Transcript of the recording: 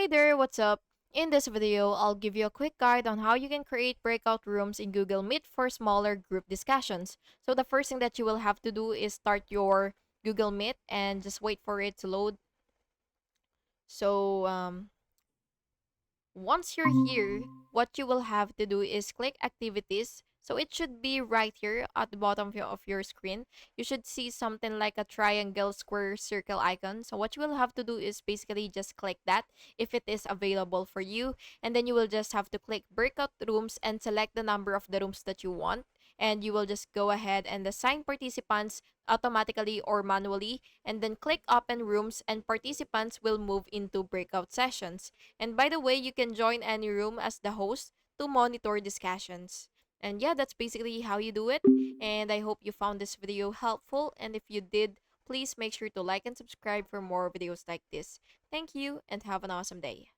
Hey there, what's up? In this video, I'll give you a quick guide on how you can create breakout rooms in Google Meet for smaller group discussions. So the first thing that you will have to do is start your Google Meet and just wait for it to load. So once you're here, what you will have to do is click activities. So it should be right here at the bottom of your screen. You should see something like a triangle, square, circle icon. So what you will have to do is basically just click that if it is available for you. And then you will just have to click breakout rooms and select the number of the rooms that you want. And you will just go ahead and assign participants automatically or manually. And then click open rooms and participants will move into breakout sessions. And by the way, you can join any room as the host to monitor discussions. And yeah, that's basically how you do it. And I hope you found this video helpful. And if you did, please make sure to like and subscribe for more videos like this. Thank you and have an awesome day.